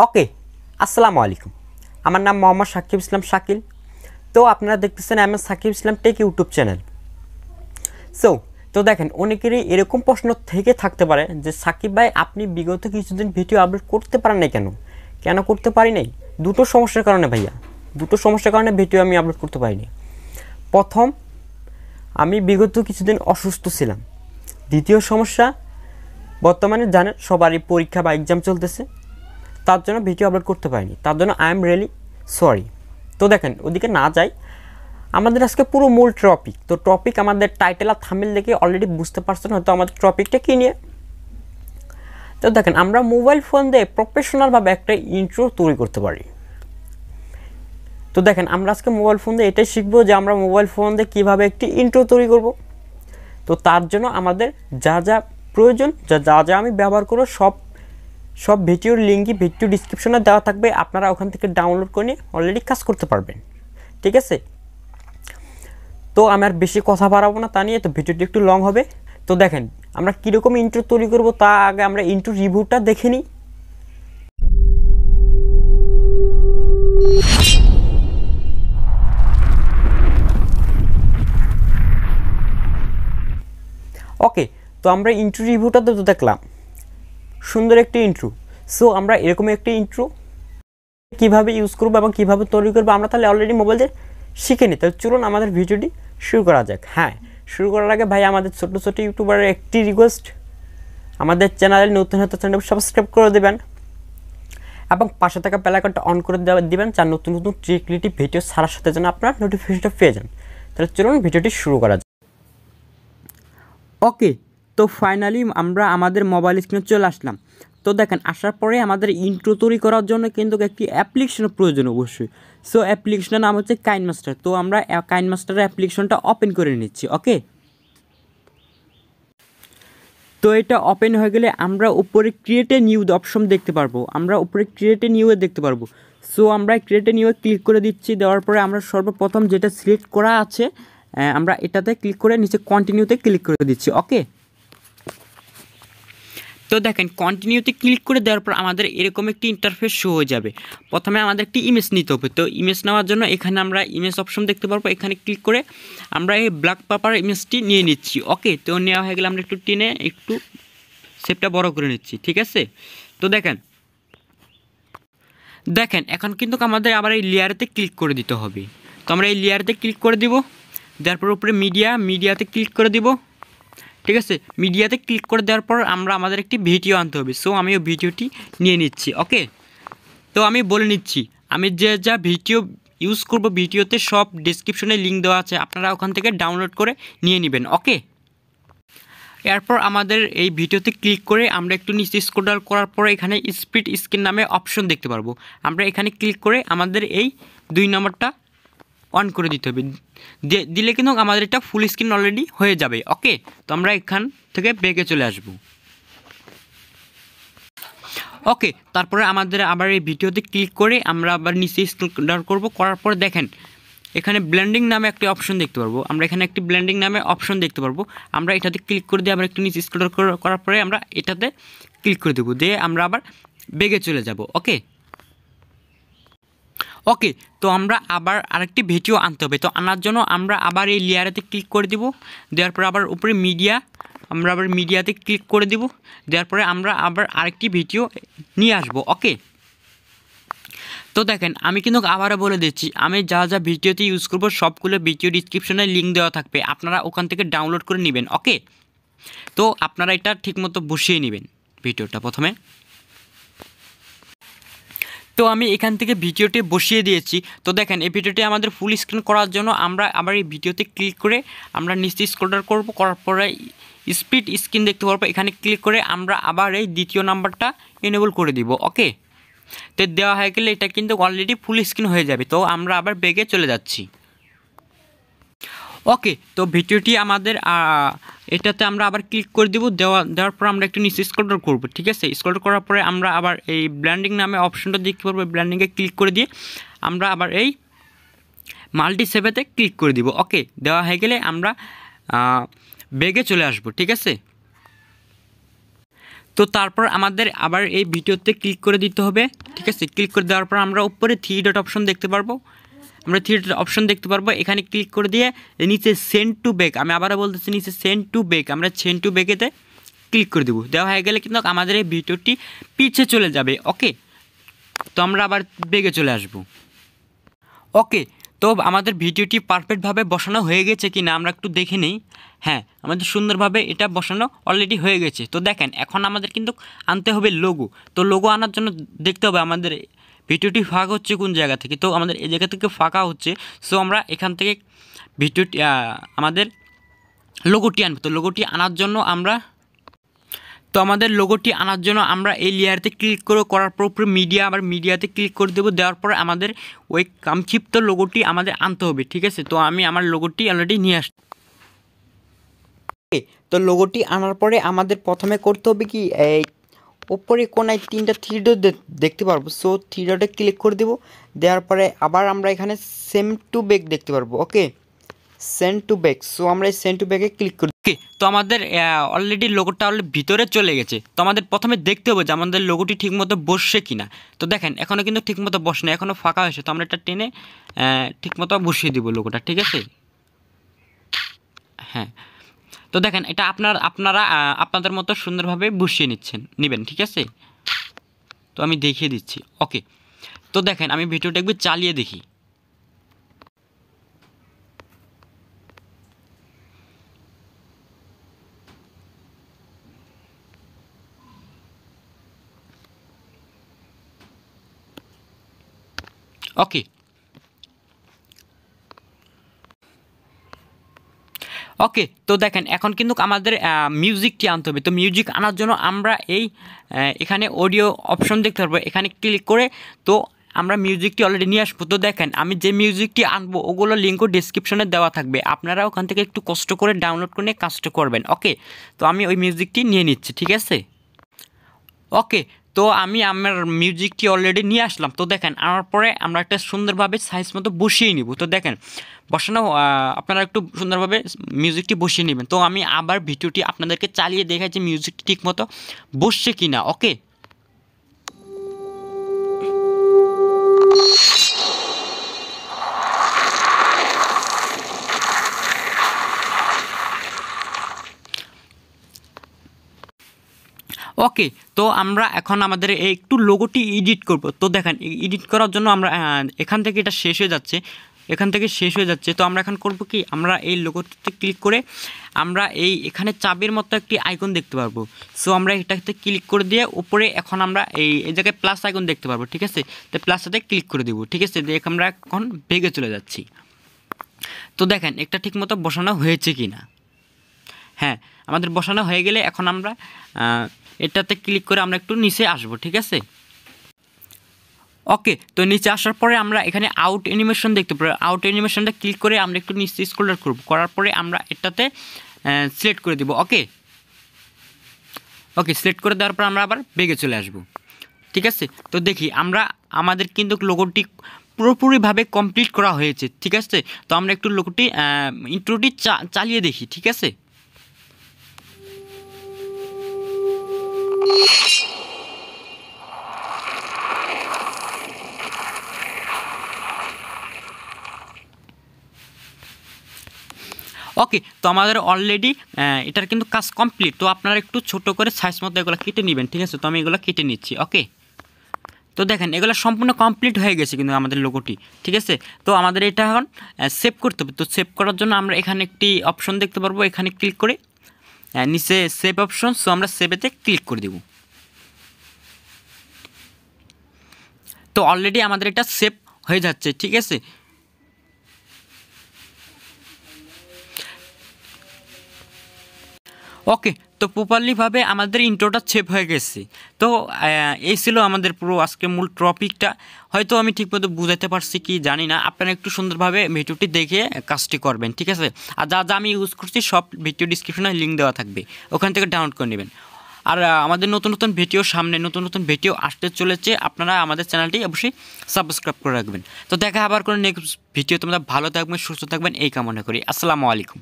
ওকে, আসসালামু আলাইকুম। আমার নাম মোহাম্মদ সাকিব ইসলাম শাকিল। তো আপনারা দেখতেছেন এম এস সাকিব ইসলাম টেক ইউটিউব চ্যানেল। তো দেখেন, অনেকেরই এরকম প্রশ্ন থেকে থাকতে পারে যে সাকিব ভাই, আপনি বিগত কিছুদিন ভিডিও আপলোড করতে পারেন নাই কেন করতে পারি নাই? দুটো সমস্যার কারণে ভাইয়া, দুটো সমস্যার কারণে ভিডিও আমি আপলোড করতে পারিনি। প্রথম, আমি বিগত কিছুদিন অসুস্থ ছিলাম। দ্বিতীয় সমস্যা, বর্তমানে জানেন সবারই পরীক্ষা বা এক্সাম চলতেছে, তার জন্য ভিডিও আপলোড করতে পারিনি। তার জন্য আই এম রিয়েলি সরি। তো দেখেন, ওদিকে না যাই, আমাদের আজকে পুরো মূল টপিক। তো টপিক আমাদের টাইটেল আর থাম্বনেল দেখে অলরেডি বুঝতে পারছেন হয়তো আমাদের টপিকটা কী নিয়ে। তো দেখেন, আমরা মোবাইল ফোন দিয়ে প্রফেশনালভাবে একটা ইন্ট্রো তৈরি করতে পারি। তো দেখেন, আমরা আজকে মোবাইল ফোন দিয়ে এটাই শিখবো যে আমরা মোবাইল ফোন দিয়ে কীভাবে একটি ইন্ট্রো তৈরি করব। তো তার জন্য আমাদের যা যা প্রয়োজন, যা আমি ব্যবহার করব, সব ভিডিওর লিঙ্কই ভিডিও ডিসক্রিপশনে দেওয়া থাকবে। আপনারা ওখান থেকে ডাউনলোড করে নিয়ে অলরেডি কাজ করতে পারবেন, ঠিক আছে? তো আমি আর বেশি কথা বাড়াবো না তা নিয়ে, তো ভিডিওটি একটু লং হবে। তো দেখেন, আমরা কীরকম ইন্ট্রো তৈরি করব তা আগে আমরা ইন্ট্রো রিভিউটা দেখে নিই। ওকে, তো আমরা ইন্ট্রো রিভিউটা তো দেখলাম, সুন্দর একটি ইন্ট্রো। সো আমরা এরকম একটি ইন্ট্রো কীভাবে ইউজ করবো এবং কীভাবে তৈরি করবো আমরা তাহলে অলরেডি মোবাইলে শিখে নিই। তাহলে চলুন আমাদের ভিডিওটি শুরু করা যাক। হ্যাঁ, শুরু করার আগে ভাই, আমাদের ছোটো ছোটো ইউটিউবারের একটি রিকোয়েস্ট, আমাদের চ্যানেলে নতুন হতে চ্যানেলটি সাবস্ক্রাইব করে দেবেন এবং পাশে থাকা বেল আইকনটা অন করে দিবেন, যার নতুন নতুন ট্রিক ভিডিও ছাড়ার সাথে যেন আপনার নোটিফিকেশনটা পেয়ে যান। তাহলে চলুন ভিডিওটি শুরু করা যাক। ওকে, তো ফাইনালি আমরা আমাদের মোবাইল স্ক্রিনে চলে আসলাম। তো দেখেন, আসার পরে আমাদের ইন্ট্রো তৈরি করার জন্য কিন্তু একটি অ্যাপ্লিকেশনের প্রয়োজন অবশ্যই। সো অ্যাপ্লিকেশনের নাম হচ্ছে কাইনমাস্টার। তো আমরা কাইনমাস্টারের অ্যাপ্লিকেশনটা ওপেন করে নিচ্ছি। ওকে, তো এটা ওপেন হয়ে গেলে আমরা উপরে ক্রিয়েট এ নিউ অপশন দেখতে পারবো, আমরা উপরে ক্রিয়েট এ নিউ দেখতে পারবো। সো আমরা ক্রিয়েট এ নিউ ক্লিক করে দিচ্ছি। দেওয়ার পরে আমরা সর্বপ্রথম যেটা সিলেক্ট করা আছে আমরা এটাতে ক্লিক করে নিচে কন্টিনিউতে ক্লিক করে দিচ্ছি। ওকে, তো দেখেন, কন্টিনিউতে ক্লিক করে দেওয়ার পর আমাদের এরকম একটি ইন্টারফেস শো হয়ে যাবে। প্রথমে আমাদের একটি ইমেজ নিতে হবে। তো ইমেজ নেওয়ার জন্য এখানে আমরা ইমেজ অপশন দেখতে পারবো, এখানে ক্লিক করে আমরা এই ব্ল্যাক পেপার ইমেজটি নিয়ে নিচ্ছি। ওকে, তো নেওয়া হয়ে গেলে আমরা একটু টেনে একটু শেপটা বড় করে নিচ্ছি, ঠিক আছে? তো দেখেন এখন কিন্তু আমাদের আবার এই লেয়ারেতে ক্লিক করে দিতে হবে। তো আমরা এই লেয়ারেতে ক্লিক করে দিব, দেওয়ার পর উপরে মিডিয়াতে ক্লিক করে দিব, ঠিক আছে? মিডিয়াতে ক্লিক করে দেওয়ার পর আমাদের একটি ভিডিও আনতে হবে। সো আমি ওই ভিডিওটি নিয়ে নিচ্ছি। ওকে, তো আমি বলে নিচ্ছি, আমি যা ভিডিও ইউজ করব, ভিডিওতে সব ডেসক্রিপশনে লিঙ্ক দেওয়া আছে, আপনারা ওখান থেকে ডাউনলোড করে নিয়ে নেবেন। ওকে, এরপর আমাদের এই ভিডিওতে ক্লিক করে আমরা একটু নিচে স্ক্রল করার পরে এখানে স্প্লিট স্ক্রিন নামে অপশন দেখতে পারবো। আমরা এখানে ক্লিক করে আমাদের এই 2 নম্বরটা অন করে দিতে হবে। দিলে কিন্তু আমাদের এটা ফুল স্ক্রিন অলরেডি হয়ে যাবে। ওকে, তো আমরা এখান থেকে ব্যাকে চলে আসব। ওকে, তারপরে আমাদের আবার এই ভিডিওতে ক্লিক করে আমরা আবার নিচে স্ক্রল করব, করার পরে দেখেন এখানে ব্লেন্ডিং নামে একটি অপশন দেখতে পারবো। আমরা এখানে একটি ব্লেন্ডিং নামে অপশন দেখতে পারবো। আমরা এটাতে ক্লিক করে দিয়ে আবার একটু নিচে স্ক্রল করার পরে আমরা এটাতে ক্লিক করে দেবো, দিয়ে আমরা আবার ব্যাকে চলে যাব। ওকে, তো আমরা আবার আরেকটি ভিডিও আনতে হবে। তো আনার জন্য আমরা আবার এই লেয়ারেতে ক্লিক করে দিব, দেওয়ার পরে আবার উপরে আমরা আবার মিডিয়াতে ক্লিক করে দিব, দেওয়ার পরে আমরা আবার আরেকটি ভিডিও নিয়ে আসবো। ওকে, তো দেখেন, আমি কিন্তু আবারও বলে দিচ্ছি, আমি যা ভিডিওতে ইউজ করব সবগুলো ভিডিও ডিসক্রিপশনে লিঙ্ক দেওয়া থাকবে, আপনারা ওখান থেকে ডাউনলোড করে নেবেন। ওকে, তো আপনারা এটা ঠিকমতো বসিয়ে নেবেন ভিডিওটা প্রথমে। তো আমি এখান থেকে ভিডিওটি বসিয়ে দিয়েছি। তো দেখেন, এই ভিডিওটি আমাদের ফুল স্ক্রিন করার জন্য আমরা আবার এই ভিডিওতে ক্লিক করে আমরা নিচে স্ক্রল করব, করার পরে স্প্লিট স্ক্রিন দেখতে পারবো, এখানে ক্লিক করে আমরা আবার এই দ্বিতীয় নাম্বারটা এনেবল করে দিব। ওকে, তো দেওয়া হয়ে গেলে এটা কিন্তু অলরেডি ফুল স্ক্রিন হয়ে যাবে। তো আমরা আবার ব্যাকে চলে যাচ্ছি। ওকে, তো ভিডিওটি আমাদের এটাতে আমরা আবার ক্লিক করে দিব, দেওয়ার পর আমরা একটু নিচে স্ক্রল করব, ঠিক আছে? স্ক্রল করার পরে আমরা আবার এই ব্লেন্ডিং নামে অপশনটা দেখতে পারবো, ব্লেন্ডিংয়ে ক্লিক করে দিয়ে আমরা আবার এই মাল্টি সেভেতে ক্লিক করে দিব। ওকে, দেওয়া হয়ে গেলে আমরা ব্যাকে চলে আসব, ঠিক আছে? তো তারপর আমাদের আবার এই ভিডিওতে ক্লিক করে দিতে হবে, ঠিক আছে। ক্লিক করে দেওয়ার পর আমরা উপরে 3 ডট অপশন দেখতে পারবো, এখানে ক্লিক করে দিয়ে নিচে সেন্ড টু ব্যাক, আমি আবারও বলতেছি নিচে সেন্ড টু ব্যাক, আমরা সেন্ড টু ব্যাকেতে ক্লিক করে দেবো। দেওয়া হয়ে গেলে কিন্তু আমাদের এই ভিডিওটি পিছে চলে যাবে। ওকে, তো আমরা আবার ব্যাকে চলে আসব। ওকে, তো আমাদের ভিডিওটি পারফেক্টভাবে বসানো হয়ে গেছে কি না আমরা একটু দেখে নিই। হ্যাঁ, আমাদের সুন্দরভাবে এটা বসানো অলরেডি হয়ে গেছে। তো দেখেন এখন আমাদের কিন্তু আনতে হবে লোগো। তো লোগো আনার জন্য দেখতে হবে আমাদের ভিডিওটি ফাঁকা হচ্ছে কোন জায়গা থেকে। তো আমাদের এই জায়গা থেকে ফাঁকা হচ্ছে, সো আমরা এখান থেকে ভিডিওটি আমাদের লোগোটি আনবো। তো লোগোটি আনার জন্য আমরা এই লেয়ারতে ক্লিক করার পর উপরে মিডিয়াতে ক্লিক করে দেবো। দেওয়ার পর আমাদের ওই সংক্ষিপ্ত লোগোটি আমাদের আনতে হবে, ঠিক আছে। তো আমি আমার লোগোটি অলরেডি নিয়ে আসছি। তো লোগোটি আনার পরে আমাদের প্রথমে করতে হবে কি, এই ওপরে কোনায় 3টা থ্রি ডট দেখতে পারবো, সো 3 ডটে ক্লিক করে দেবো। দেওয়ার পরে আবার আমরা এখানে সেন্ড টু ব্যাক দেখতে পারবো। ওকে, সেন্ড টু ব্যাক, সো আমরা এই সেন্ড টু ব্যাকে ক্লিক করি। ওকে, তো আমাদের অলরেডি লোগোটা ভিতরে চলে গেছে। তো আমাদের প্রথমে দেখতে হবে যে আমাদের লোগোটি ঠিকমতো বসছে কিনা। তো দেখেন এখনও কিন্তু ঠিকমতো বসে না, এখনও ফাঁকা হয়েছে। তো আমরা এটা টেনে ঠিকমতো বসিয়ে দিব লোগোটা, ঠিক আছে। হ্যাঁ, তো দেখেন এটা আপনারা আপনাদের মতো সুন্দরভাবে বসিয়ে নেবেন, ঠিক আছে। তো আমি দেখিয়ে দিচ্ছি। ওকে, তো দেখেন আমি ভিডিওটা একবার চালিয়ে দেখি। ওকে, ওকে, তো দেখেন এখন কিন্তু আমাদের মিউজিকটি আনতে হবে। তো মিউজিক আনার জন্য আমরা এখানে অডিও অপশন দেখতে পারবো, এখানে ক্লিক করে তো আমরা মিউজিকটি অলরেডি নিয়ে আসবো। তো দেখেন আমি যে মিউজিকটি আনবো ওগুলো লিঙ্কও ডিসক্রিপশনে দেওয়া থাকবে, আপনারা ওখান থেকে একটু কষ্ট করে ডাউনলোড করে নিয়ে কাজটা করবেন। ওকে, তো আমি ওই মিউজিকটি নিয়ে নিচ্ছি, ঠিক আছে। ওকে, তো আমি আমার মিউজিকটি অলরেডি নিয়ে আসলাম। তো দেখেন আনার পরে আমরা একটা সুন্দরভাবে সাইজ মতো বসিয়ে নিব। তো দেখেন বসানো, আপনারা একটু সুন্দরভাবে মিউজিকটি বসিয়ে নেবেন। তো আমি আবার ভিডিওটি আপনাদেরকে চালিয়ে দেখাই যে মিউজিকটি ঠিক মতো বসছে কি না। ওকে, ওকে, তো আমরা এখন আমাদের একটু লোগোটি এডিট করব। তো দেখেন এডিট করার জন্য আমরা এখান থেকে এটা শেষ হয়ে যাচ্ছে, তো আমরা এখন করব কি, আমরা এই লোগোটিতে ক্লিক করে আমরা এখানে চাবির মতো একটি আইকন দেখতে পারবো। সো আমরা এটাতে ক্লিক করে দিয়ে উপরে এখন আমরা এই জায়গায় প্লাস আইকন দেখতে পারবো, ঠিক আছে। তো প্লাসটাতে ক্লিক করে দেবো, ঠিক আছে। দেখ আমরা এখন বেগে চলে যাচ্ছি। তো দেখেন একটা ঠিক মতো বসানো হয়েছে কি না। হ্যাঁ, আমাদের বসানো হয়ে গেলে এখন আমরা এটাতে ক্লিক করে আমরা একটু নিচে আসবো, ঠিক আছে। ওকে, তো নিচে আসার পরে আমরা এখানে আউট অ্যানিমেশন দেখতে পাবো। আউট অ্যানিমেশনটা ক্লিক করে আমরা একটু নিচে স্ক্রল করব, করার পরে আমরা এটাতে সিলেক্ট করে দিব। ওকে, সিলেক্ট করে দেওয়ার পর আমরা আবার বেগে চলে আসব, ঠিক আছে। তো দেখি আমাদের কিন্তু লোগোটি পুরোপুরিভাবে কমপ্লিট করা হয়েছে, ঠিক আছে। তো আমরা একটু লোগোটি ইন্ট্রোটি চালিয়ে দেখি, ঠিক আছে। ওকে, তো আমাদের অলরেডি এটার কিন্তু কাজ কমপ্লিট। তো আপনারা একটু ছোট করে সাইজ মতো এগুলো কেটে নেবেন, ঠিক আছে। তো আমি এগুলো কেটে নিচ্ছি। ওকে, তো দেখেন এগুলো সম্পূর্ণ কমপ্লিট হয়ে গেছে কিন্তু আমাদের লোগোটি, ঠিক আছে। তো আমাদের এটা এখন সেভ করতে হবে। তো সেভ করার জন্য আমরা এখানে একটি অপশন দেখতে পারবো, এখানে ক্লিক করে নিচে সেভ অপশন, সো আমরা সেভেতে ক্লিক করে দেব। তো অলরেডি আমাদের এটা সেভ হয়ে যাচ্ছে, ঠিক আছে। ওকে, তো প্রপারলিভাবে আমাদের ইন্ট্রোটা সেভ হয়ে গেছে। তো এই ছিল আমাদের পুরো আজকে মূল টপিকটা। হয়তো আমি ঠিকমতো বুঝাতে পারছি কি জানি না, আপনারা একটু সুন্দরভাবে ভিডিওটি দেখে কাজটি করবেন, ঠিক আছে। আর যা যা আমি ইউজ করছি সব ভিডিও ডিসক্রিপশনে লিঙ্ক দেওয়া থাকবে, ওখান থেকে ডাউনলোড করে নেবেন। আর আমাদের নতুন নতুন ভিডিও আসতে চলেছে, আপনারা আমাদের চ্যানেলটি অবশ্যই সাবস্ক্রাইব করে রাখবেন। তো দেখা আবার কোনো নেক্সট ভিডিও, তোমরা ভালো থাকবেন, সুস্থ থাকবেন এই কামনা করি। আসসালামু আলাইকুম।